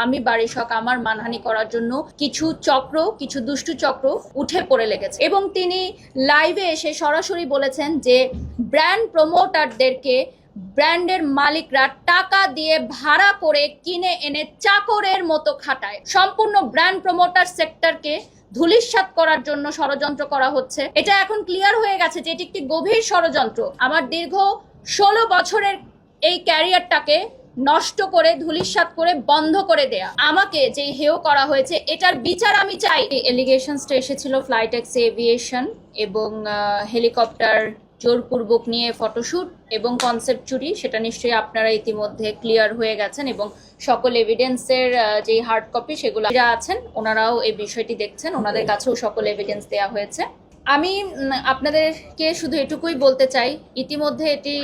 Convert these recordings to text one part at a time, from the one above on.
আমি বাড়ির শখ আমার মানহানি করার জন্য কিছু দুষ্টু চক্র উঠে পড়ে লেগেছে এবং তিনি লাইভে এসে সরাসরি বলেছেন যে ব্র্যান্ড প্রমোটারদেরকে ব্র্যান্ডের মালিকরা টাকা দিয়ে ভাড়া করে কিনে এনে চাকরের মতো খাটায়। সম্পূর্ণ ব্র্যান্ড প্রমোটার সেক্টরকে ধূলিসাৎ করার জন্য ষড়যন্ত্র করা হচ্ছে। এটা এখন ক্লিয়ার হয়ে গেছে যে এটি একটি গভীর ষড়যন্ত্র। আমার দীর্ঘ 16 বছরের এই ক্যারিয়ারটাকে নষ্ট করে ধূলিসাৎ করে বন্ধ করে দেয়া, আমাকে যে হেয় করা হয়েছে এটার বিচার আমি চাই। এলিগেশনসটা এসেছিল ফ্লাইটেক্স এভিয়েশন এবং হেলিকপ্টার জোরপূর্বক নিয়ে ফটোশুট এবং কনসেপ্ট চুরি, সেটা নিশ্চয়ই আপনারা ইতিমধ্যে ক্লিয়ার হয়ে গেছেন এবং সকল এভিডেন্সের যে হার্ড কপি সেগুলো যারা আছেন ওনারাও এই বিষয়টি দেখছেন, ওনাদের কাছেও সকল এভিডেন্স দেওয়া হয়েছে। আমি আপনাদেরকে শুধু এটুকুই বলতে চাই, ইতিমধ্যে এটি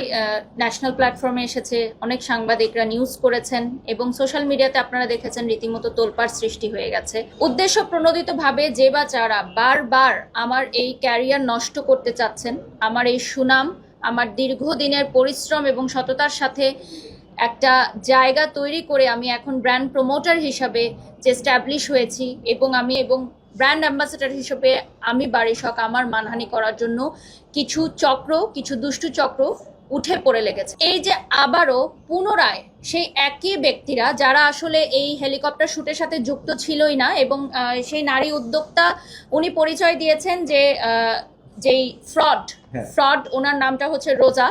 ন্যাশনাল প্ল্যাটফর্মে এসেছে, অনেক সাংবাদিকরা নিউজ করেছেন এবং সোশ্যাল মিডিয়াতে আপনারা দেখেছেন রীতিমতো তোলপাড় সৃষ্টি হয়ে গেছে। উদ্দেশ্য প্রণোদিতভাবে যে বা যারা বারবার আমার এই ক্যারিয়ার নষ্ট করতে চাচ্ছেন, আমার এই সুনাম, আমার দীর্ঘদিনের পরিশ্রম এবং সততার সাথে একটা জায়গা তৈরি করে আমি এখন ব্র্যান্ড প্রমোটার হিসাবে যে স্ট্যাবলিশ হয়েছি এবং ব্র্যান্ড অ্যাম্বাসেডর হিসেবে আমি বাড়ির শখ আমার মানহানি করার জন্য কিছু দুষ্টু চক্র উঠে পড়ে লেগেছে। এই যে আবারও পুনরায় সেই একই ব্যক্তিরা যারা আসলে এই হেলিকপ্টার শুটের সাথে যুক্ত ছিলই না এবং সেই নারী উদ্যোক্তা উনি পরিচয় দিয়েছেন যে যেই ফ্রড ওনার নামটা হচ্ছে রোজা।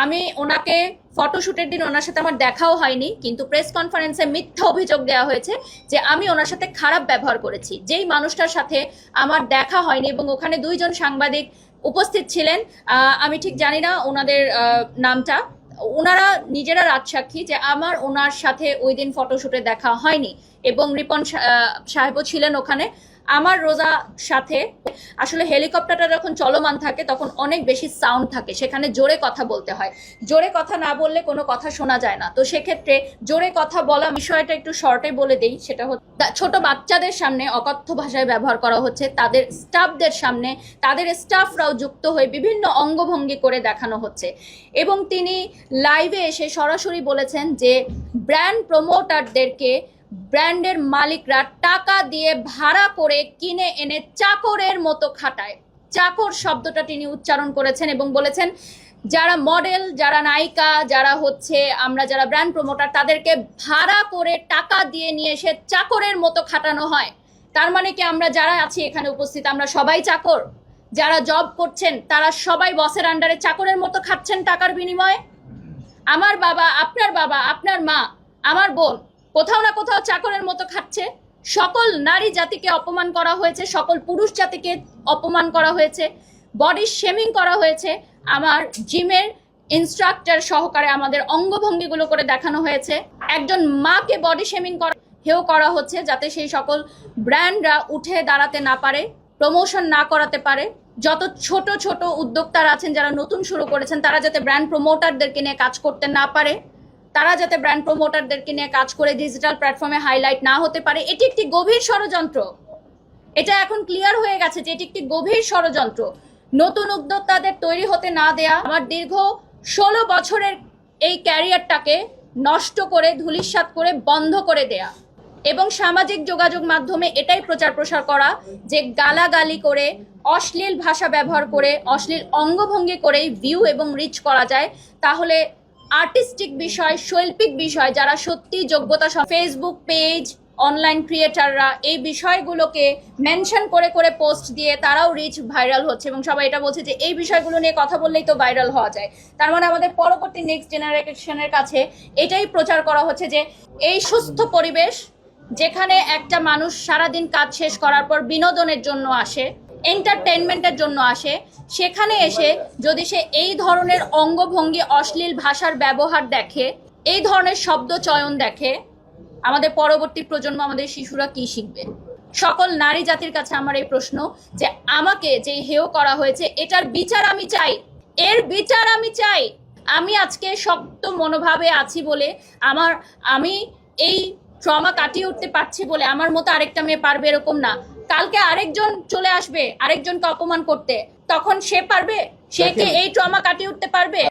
আমি ওনাকে ফটোশুটের দিন ওনার সাথে আমার দেখাও হয়নি, কিন্তু প্রেস কনফারেন্সে মিথ্যা অভিযোগ দেওয়া হয়েছে যে আমি ওনার সাথে খারাপ ব্যবহার করেছি। যেই মানুষটার সাথে আমার দেখা হয়নি এবং ওখানে 2 জন সাংবাদিক উপস্থিত ছিলেন, আমি ঠিক জানি না ওনাদের নামটা, ওনারা নিজেরা রাজসাক্ষী যে আমার ওনার সাথে ওই দিন ফটোশুটে দেখা হয়নি এবং রিপন সাহেবও ছিলেন ওখানে। আমার রোজা সাথে আসলে হেলিকপ্টারটা যখন চলমান থাকে তখন অনেক বেশি সাউন্ড থাকে, সেখানে জোরে কথা বলতে হয়, জোরে কথা না বললে কোনো কথা শোনা যায় না। তো সেক্ষেত্রে জোরে কথা বলা বিষয়টা একটু শর্টে বলে দেই, সেটা হচ্ছে ছোট বাচ্চাদের সামনে অকথ্য ভাষায় ব্যবহার করা হচ্ছে, তাদের স্টাফদের সামনে তাদের স্টাফরাও যুক্ত হয়ে বিভিন্ন অঙ্গভঙ্গি করে দেখানো হচ্ছে এবং তিনি লাইভে এসে সরাসরি বলেছেন যে ব্র্যান্ড প্রমোটারদেরকে ব্র্যান্ডের মালিকরা টাকা দিয়ে ভাড়া করে কিনে এনে চাকরের মতো খাটায়। চাকর শব্দটা তিনি উচ্চারণ করেছেন এবং বলেছেন যারা মডেল, যারা নায়িকা, যারা যারা ব্র্যান্ড প্রমোটার, তাদেরকে ভাড়া করে টাকা দিয়ে নিয়ে এসে চাকরের মতো খাটানো হয়। তার মানে কি আমরা যারা আছি এখানে উপস্থিত আমরা সবাই চাকর? যারা জব করছেন তারা সবাই বসের আন্ডারে চাকরের মতো খাচ্ছেন টাকার বিনিময়ে? আমার বাবা, আপনার মা, আমার বোন কোথাও না কোথাও চাকরের মতো খাচ্ছে। সকল নারী জাতিকে অপমান করা হয়েছে, সকল পুরুষ জাতিকে অপমান করা হয়েছে, বডি শেমিং করা হয়েছে। আমার জিমের ইনস্ট্রাক্টর সহকারে আমাদের অঙ্গভঙ্গিগুলো করে দেখানো হয়েছে। একজন মাকে বডি শেমিং হেয় করা হচ্ছে যাতে সেই সকল ব্র্যান্ডরা উঠে দাঁড়াতে না পারে, প্রমোশন না করাতে পারে। যত ছোট ছোট উদ্যোক্তারা আছেন যারা নতুন শুরু করেছেন তারা যাতে ব্র্যান্ড প্রমোটারদেরকে নিয়ে কাজ করতে না পারে, তারা যাতে ব্র্যান্ড প্রমোটারদেরকে নিয়ে কাজ করে ডিজিটাল প্ল্যাটফর্মে হাইলাইট না হতে পারে। এটি একটি গভীর ষড়যন্ত্র। এটা এখন ক্লিয়ার হয়ে গেছে যে এটি একটি গভীর ষড়যন্ত্র। নতুন উদ্যোক্তাদের তৈরি হতে না দেয়া, আমার দীর্ঘ 16 বছরের এই ক্যারিয়ারটাকে নষ্ট করে ধূলিসাৎ করে বন্ধ করে দেয়া এবং সামাজিক যোগাযোগ মাধ্যমে এটাই প্রচার প্রসার করা যে গালাগালি করে, অশ্লীল ভাষা ব্যবহার করে, অশ্লীল অঙ্গভঙ্গি করেই ভিউ এবং রিচ করা যায়। তাহলে আর্টিস্টিক বিষয়, শৈল্পিক বিষয়, যারা সত্যি যোগ্যতা, ফেসবুক পেজ, অনলাইন ক্রিয়েটাররা এই বিষয়গুলোকে মেনশন করে করে পোস্ট দিয়ে তারাও রিচ ভাইরাল হচ্ছে এবং সবাই এটা বলছে যে এই বিষয়গুলো নিয়ে কথা বললেই তো ভাইরাল হওয়া যায়। তার মানে আমাদের পরবর্তী নেক্সট জেনারেশনের কাছে এটাই প্রচার করা হচ্ছে যে এই সুস্থ পরিবেশ যেখানে একটা মানুষ সারাদিন কাজ শেষ করার পর বিনোদনের জন্য আসে, এন্টারটেনমেন্টের জন্য আসে, সেখানে এসে যদি সে এই ধরনের অঙ্গভঙ্গি, অশ্লীল ভাষার ব্যবহার দেখে, এই ধরনের শব্দ চয়ন দেখে, আমাদের পরবর্তী প্রজন্ম, আমাদের শিশুরা কি শিখবে? সকল নারী জাতির কাছে আমার এই প্রশ্ন যে আমাকে যে হেয় করা হয়েছে এটার বিচার আমি চাই, এর বিচার আমি চাই। আমি আজকে শক্ত মনোভাবে আছি বলে, আমি এই ট্রমা কাটিয়ে উঠতে পারছি বলে আমার মতো আরেকটা মেয়ে পারবে এরকম না। কালকে আরেকজন চলে আসবে আরেকজনকে অপমান করতে, তখন সে পারবে? সে কি এই ট্রমা কাটিয়ে উঠতে পারবে?